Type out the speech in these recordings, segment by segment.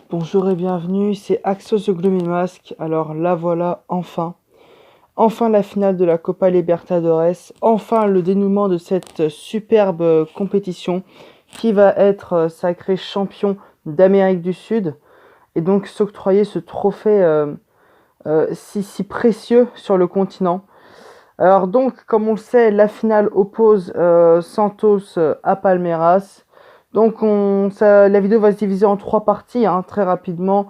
Bonjour et bienvenue, c'est Axos The Gloomy Mask. Alors la voilà, enfin la finale de la Copa Libertadores, enfin le dénouement de cette superbe compétition qui va être sacré champion d'Amérique du Sud et donc s'octroyer ce trophée si précieux sur le continent. Alors donc, comme on le sait, la finale oppose Santos à Palmeiras. Donc la vidéo va se diviser en trois parties, hein, très rapidement.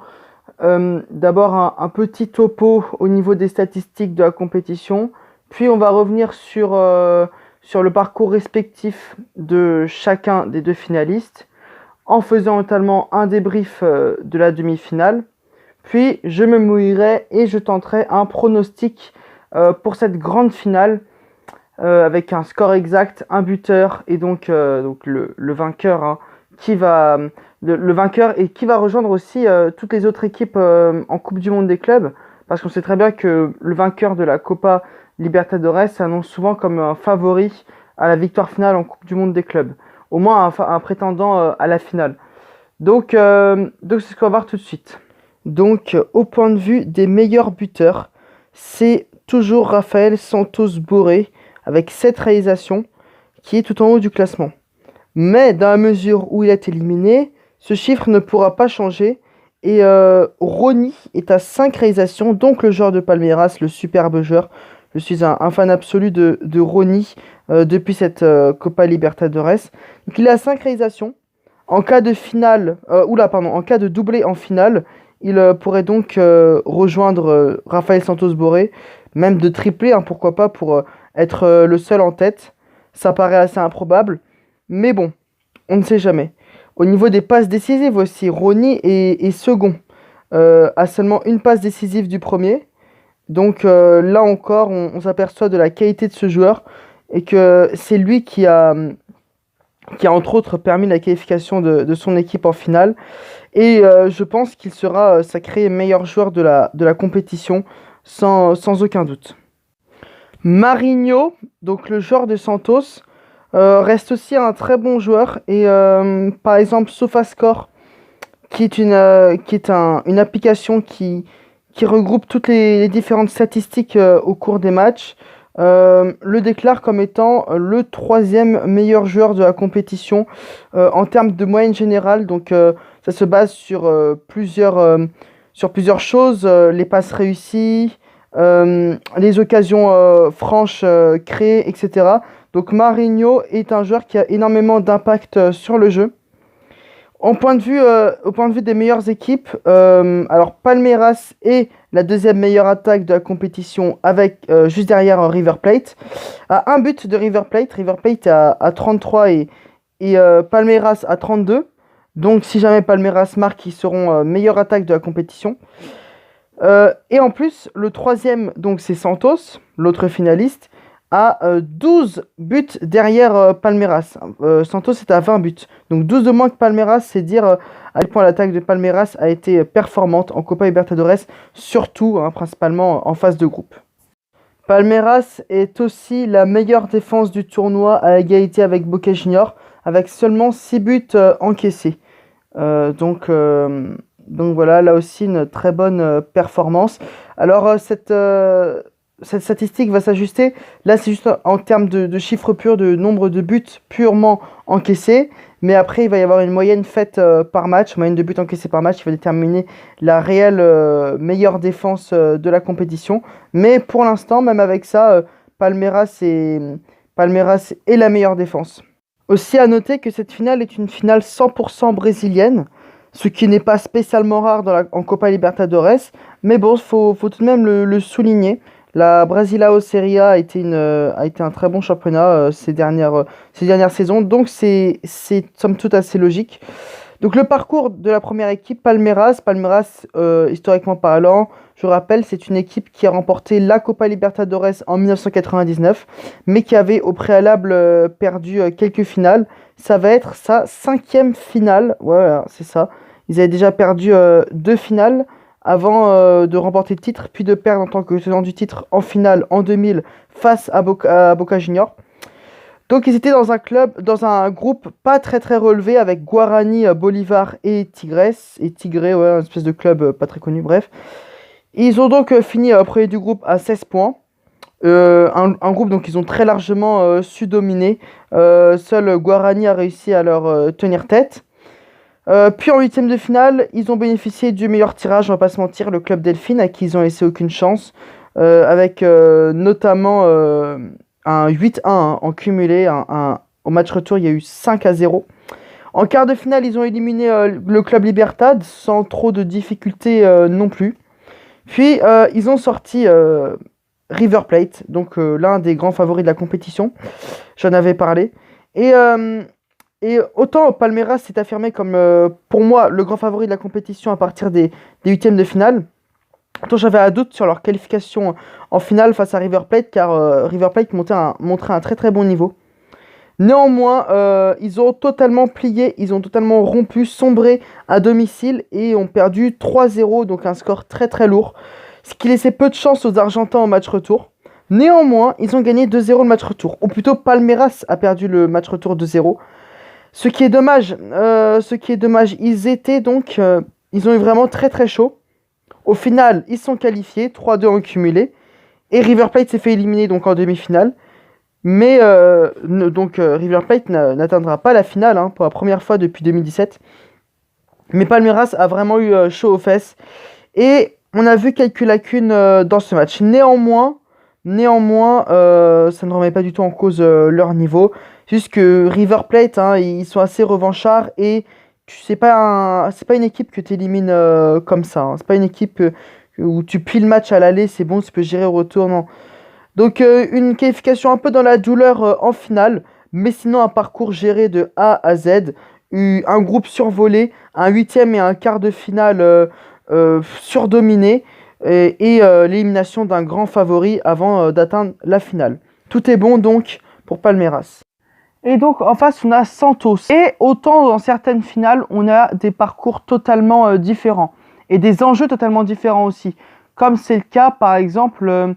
D'abord un petit topo au niveau des statistiques de la compétition. Puis on va revenir sur le parcours respectif de chacun des deux finalistes, en faisant notamment un débrief de la demi-finale. Puis je me mouillerai et je tenterai un pronostic pour cette grande finale avec un score exact, un buteur et donc le vainqueur, hein, le vainqueur et qui va rejoindre aussi toutes les autres équipes en Coupe du Monde des clubs, parce qu'on sait très bien que le vainqueur de la Copa Libertadores s'annonce souvent comme un favori à la victoire finale en Coupe du Monde des clubs, au moins un prétendant à la finale. Donc c'est ce qu'on va voir tout de suite. Donc au point de vue des meilleurs buteurs, c'est toujours Rafael Santos Borré avec 7 réalisations qui est tout en haut du classement. Mais dans la mesure où il est éliminé, ce chiffre ne pourra pas changer et Rony est à 5 réalisations, donc le joueur de Palmeiras, le superbe joueur. Je suis un fan absolu de Rony depuis cette Copa Libertadores. Donc il est à 5 réalisations. En cas de finale, en cas de doublé en finale, il pourrait donc rejoindre Rafael Santos Borré, même de tripler, hein, pourquoi pas, pour être le seul en tête. Ça paraît assez improbable, mais bon, on ne sait jamais. Au niveau des passes décisives aussi, Rony est second, a seulement une passe décisive du premier. Donc là encore, on s'aperçoit de la qualité de ce joueur et que c'est lui qui a entre autres permis la qualification de son équipe en finale. Et je pense qu'il sera sacré meilleur joueur de la compétition, sans aucun doute. Marinho, donc le joueur de Santos, reste aussi un très bon joueur. Et par exemple, SofaScore, qui est une application qui regroupe toutes les différentes statistiques au cours des matchs, le déclare comme étant le troisième meilleur joueur de la compétition en termes de moyenne générale. Donc ça se base sur plusieurs choses, les passes réussies, les occasions franches créées, etc. Donc Marinho est un joueur qui a énormément d'impact sur le jeu. Au point de vue des meilleures équipes, alors Palmeiras est la deuxième meilleure attaque de la compétition avec juste derrière River Plate. À un but de River Plate, River Plate à 33 et Palmeiras à 32. Donc si jamais Palmeiras marque, ils seront meilleure attaque de la compétition. Et en plus, le troisième, donc c'est Santos, l'autre finaliste, à 12 buts derrière Palmeiras. Santos est à 20 buts. Donc 12 de moins que Palmeiras, c'est dire à quel point l'attaque de Palmeiras a été performante en Copa Libertadores, surtout, hein, principalement en phase de groupe. Palmeiras est aussi la meilleure défense du tournoi à égalité avec Boca Juniors, avec seulement 6 buts encaissés. Donc voilà, là aussi une très bonne performance. Alors cette statistique va s'ajuster. Là, c'est juste en termes de chiffres purs, de nombre de buts purement encaissés. Mais après, il va y avoir une moyenne faite par match, moyenne de buts encaissés par match, qui va déterminer la réelle meilleure défense de la compétition. Mais pour l'instant, même avec ça, Palmeiras est la meilleure défense. Aussi à noter que cette finale est une finale 100% brésilienne, ce qui n'est pas spécialement rare en Copa Libertadores. Mais bon, faut tout de même le souligner. La Brasileirão Série A a été un très bon championnat ces dernières saisons, donc c'est somme toute assez logique. Donc le parcours de la première équipe, Palmeiras, historiquement parlant, je rappelle, c'est une équipe qui a remporté la Copa Libertadores en 1999, mais qui avait au préalable perdu quelques finales. Ça va être sa 5e finale, voilà, c'est ça. Ils avaient déjà perdu 2 finales avant de remporter le titre, puis de perdre en tant que tenant du titre en finale en 2000 face à Boca Juniors. Donc ils étaient dans un groupe pas très très relevé avec Guarani, Bolivar et Tigres. Et Tigre, ouais, une espèce de club pas très connu, bref. Ils ont donc fini premier du groupe à 16 points. Un groupe donc ils ont très largement su dominer. Seul Guarani a réussi à leur tenir tête. Puis en huitième de finale, ils ont bénéficié du meilleur tirage, on va pas se mentir, le club Delphine, à qui ils ont laissé aucune chance, avec notamment un 8-1 hein, en cumulé. Au match retour, il y a eu 5-0. En quart de finale, ils ont éliminé le club Libertad sans trop de difficultés non plus. Puis ils ont sorti River Plate, donc l'un des grands favoris de la compétition. J'en avais parlé. Et, euh, et autant Palmeiras s'est affirmé comme, pour moi, le grand favori de la compétition à partir des huitièmes de finale. Autant j'avais un doute sur leur qualification en finale face à River Plate, car River Plate montrait un très très bon niveau. Néanmoins, ils ont totalement plié, ils ont totalement rompu, sombré à domicile et ont perdu 3-0, donc un score très très lourd, ce qui laissait peu de chance aux Argentins au match retour. Néanmoins, ils ont gagné 2-0 le match retour, ou plutôt Palmeiras a perdu le match retour 2-0. Ce qui est dommage, ils ont eu vraiment très très chaud. Au final, ils sont qualifiés, 3-2 en cumulé, et River Plate s'est fait éliminer donc en demi-finale. Mais River Plate n'atteindra pas la finale hein, pour la première fois depuis 2017. Mais Palmeiras a vraiment eu chaud aux fesses. Et on a vu quelques lacunes dans ce match. Néanmoins, ça ne remet pas du tout en cause leur niveau. Juste que River Plate, hein, ils sont assez revanchards et c'est pas une équipe que tu élimines comme ça. Hein. C'est pas une équipe où tu plies le match à l'aller, c'est bon, tu peux gérer au retour. Non. Donc une qualification un peu dans la douleur en finale, mais sinon un parcours géré de A à Z, un groupe survolé, un huitième et un quart de finale surdominé, l'élimination d'un grand favori avant d'atteindre la finale. Tout est bon donc pour Palmeiras. Et donc en face on a Santos. Et autant dans certaines finales on a des parcours totalement différents et des enjeux totalement différents aussi. Comme c'est le cas par exemple...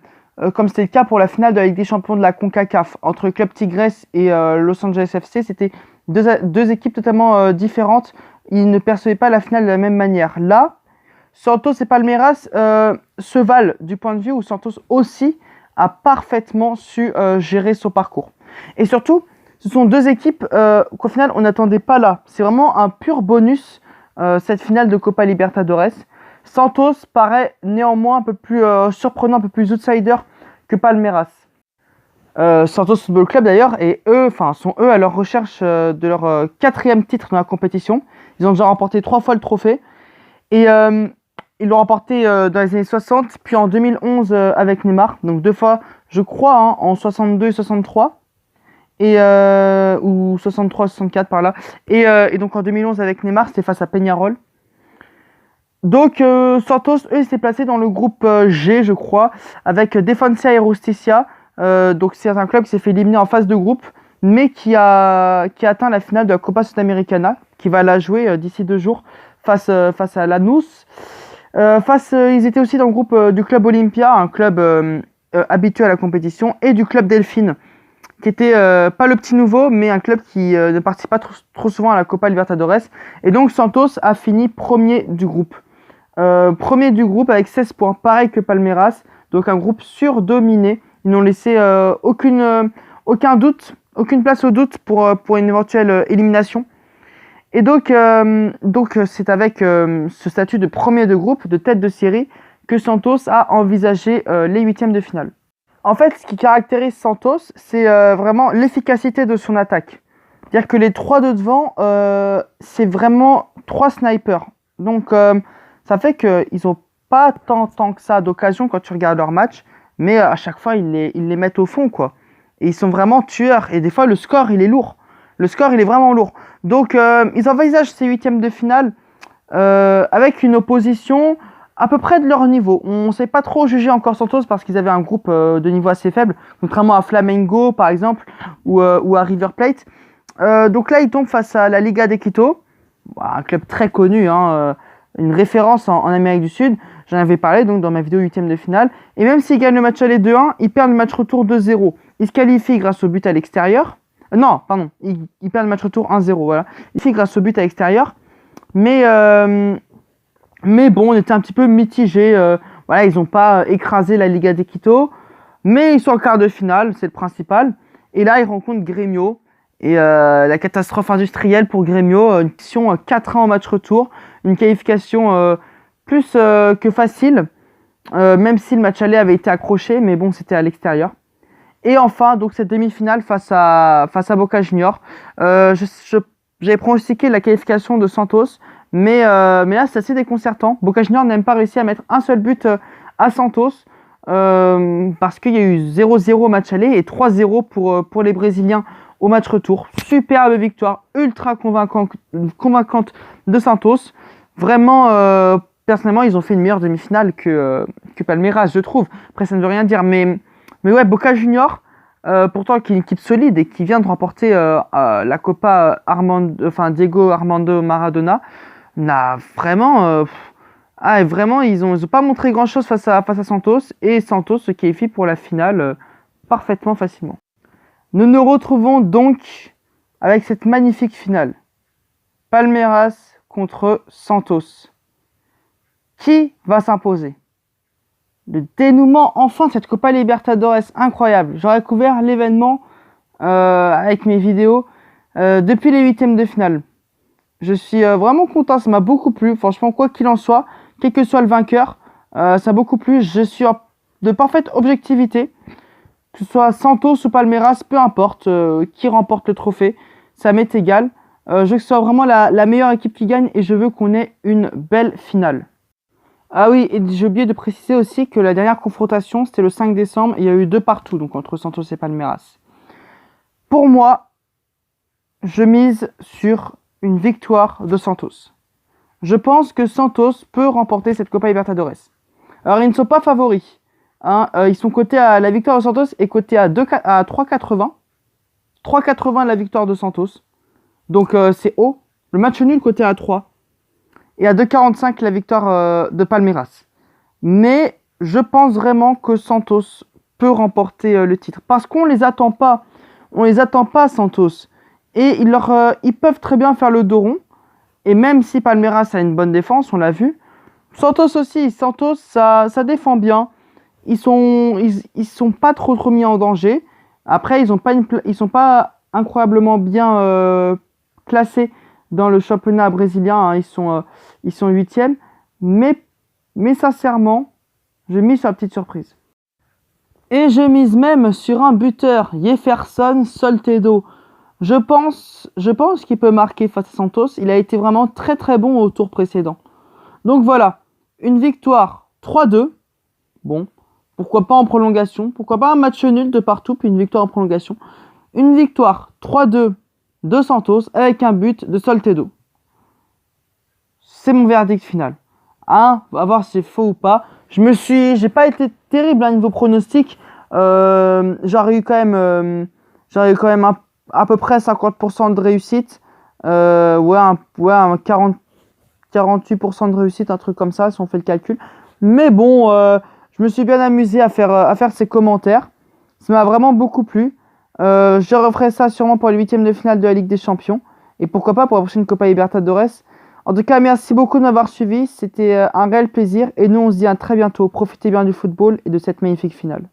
comme c'était le cas pour la finale de la Ligue des Champions de la CONCACAF entre le Club Tigres et Los Angeles FC, c'était deux équipes totalement différentes. Ils ne percevaient pas la finale de la même manière. Là, Santos et Palmeiras se valent du point de vue où Santos aussi a parfaitement su gérer son parcours. Et surtout, ce sont deux équipes qu'au final on n'attendait pas là. C'est vraiment un pur bonus cette finale de Copa Libertadores. Santos paraît néanmoins un peu plus surprenant, un peu plus outsider que Palmeiras. Santos Football Club d'ailleurs, sont eux à leur recherche de leur quatrième titre dans la compétition. Ils ont déjà remporté 3 fois le trophée. Et ils l'ont remporté dans les années 60, puis en 2011 avec Neymar. Donc 2 fois, je crois, hein, en 62 et 63. Ou 63-64 par là. Et donc en 2011 avec Neymar, c'était face à Peñarol. Donc Santos, eux, s'est placé dans le groupe G, je crois, avec Defensa et Justicia. Donc c'est un club qui s'est fait éliminer en phase de groupe, mais qui a atteint la finale de la Copa Sudamericana, qui va la jouer d'ici 2 jours face à Lanús. Ils étaient aussi dans le groupe du club Olympia, un club habitué à la compétition, et du club Delphine, qui était pas le petit nouveau, mais un club qui ne participe pas trop souvent à la Copa Libertadores. Et donc Santos a fini premier du groupe. Premier du groupe avec 16 points, pareil que Palmeiras, donc un groupe surdominé. Ils n'ont laissé aucun doute, aucune place au doute pour une éventuelle élimination. Et donc c'est avec ce statut de premier de groupe, de tête de série, que Santos a envisagé les huitièmes de finale. En fait, ce qui caractérise Santos, c'est vraiment l'efficacité de son attaque. C'est-à-dire que les 3 de devant, c'est vraiment 3 snipers. Donc ça fait qu'ils n'ont pas tant que ça d'occasion quand tu regardes leur match, mais à chaque fois, ils les mettent au fond, quoi. Et ils sont vraiment tueurs. Et des fois, le score, il est lourd. Le score, il est vraiment lourd. Donc, ils envisagent ces huitièmes de finale avec une opposition à peu près de leur niveau. On ne sait pas trop juger encore Santos parce qu'ils avaient un groupe de niveau assez faible, contrairement à Flamengo, par exemple, ou à River Plate. Donc là, ils tombent face à la Liga de Quito, un club très connu, hein, une référence en Amérique du Sud. J'en avais parlé donc dans ma vidéo huitième de finale. Et même s'ils gagnent le match aller 2-1, ils perdent le match retour 2-0. Ils se qualifient grâce au but à l'extérieur, Non, pardon, ils perdent le match retour 1-0, voilà. Ici, grâce au but à l'extérieur. Mais bon, on était un petit peu mitigés. Voilà, ils n'ont pas écrasé la Liga de Quito. Mais ils sont en quart de finale, c'est le principal. Et là, ils rencontrent Grêmio. Et la catastrophe industrielle pour Grêmio, une question 4-1 au match retour. Une qualification plus que facile. Même si le match aller avait été accroché, mais bon, c'était à l'extérieur. Et enfin, donc cette demi-finale face à Boca Juniors. J'avais pronostiqué la qualification de Santos, mais là, c'est assez déconcertant. Boca Juniors n'a même pas réussi à mettre un seul but à Santos, parce qu'il y a eu 0-0 au match aller et 3-0 pour les Brésiliens au match retour. Superbe victoire, ultra convaincante de Santos. Vraiment, personnellement, ils ont fait une meilleure demi-finale que Palmeiras, je trouve. Après, ça ne veut rien dire, mais ouais, Boca Juniors, pourtant qui est une équipe solide et qui vient de remporter la Copa Diego Armando Maradona, n'a vraiment, vraiment ils ont pas montré grand chose face à Santos, et Santos se qualifie pour la finale parfaitement facilement. Nous nous retrouvons donc avec cette magnifique finale. Palmeiras contre Santos. Qui va s'imposer? Le dénouement enfin de cette Copa Libertadores incroyable. J'aurais couvert l'événement avec mes vidéos depuis les huitièmes de finale. Je suis vraiment content, ça m'a beaucoup plu. Franchement, quoi qu'il en soit, quel que soit le vainqueur, ça m'a beaucoup plu. Je suis de parfaite objectivité. Que ce soit Santos ou Palmeiras, peu importe qui remporte le trophée, ça m'est égal. Je veux que ce soit vraiment la meilleure équipe qui gagne et je veux qu'on ait une belle finale. Ah oui, et j'ai oublié de préciser aussi que la dernière confrontation, c'était le 5 décembre, et il y a eu 2 partout, donc entre Santos et Palmeiras. Pour moi, je mise sur une victoire de Santos. Je pense que Santos peut remporter cette Copa Libertadores. Alors, ils ne sont pas favoris. Hein, ils sont cotés à la victoire de Santos est cotée à 3,80. 3,80 la victoire de Santos. Donc, c'est haut. Le match nul coté à 3. Et à 2,45 la victoire de Palmeiras. Mais je pense vraiment que Santos peut remporter le titre. Parce qu'on les attend pas. On les attend pas, Santos. Et ils peuvent très bien faire le dos rond. Et même si Palmeiras a une bonne défense, on l'a vu. Santos aussi. Santos, ça défend bien. Ils sont pas trop mis en danger. Après, ils sont pas incroyablement bien classés dans le championnat brésilien, hein. Ils sont 8e. Mais sincèrement, je mise sur la petite surprise. Et je mise même sur un buteur, Jefferson Soltedo. Je pense qu'il peut marquer face à Santos. Il a été vraiment très très bon au tour précédent. Donc voilà, une victoire 3-2. Bon, pourquoi pas en prolongation. Pourquoi pas un match nul de partout, puis une victoire en prolongation. Une victoire 3-2 de Santos avec un but de Soltedo. C'est mon verdict final. Hein, on va voir si c'est faux ou pas. J'ai pas été terrible à niveau pronostic. J'aurais eu quand même à peu près 50% de réussite. Un 48% de réussite, un truc comme ça, si on fait le calcul. Mais bon, je me suis bien amusé à faire ces commentaires. Ça m'a vraiment beaucoup plu. Je referai ça sûrement pour les huitièmes de finale de la Ligue des Champions. Et pourquoi pas pour la prochaine Copa Libertadores. En tout cas, merci beaucoup de m'avoir suivi. C'était un réel plaisir. Et nous, on se dit à très bientôt. Profitez bien du football et de cette magnifique finale.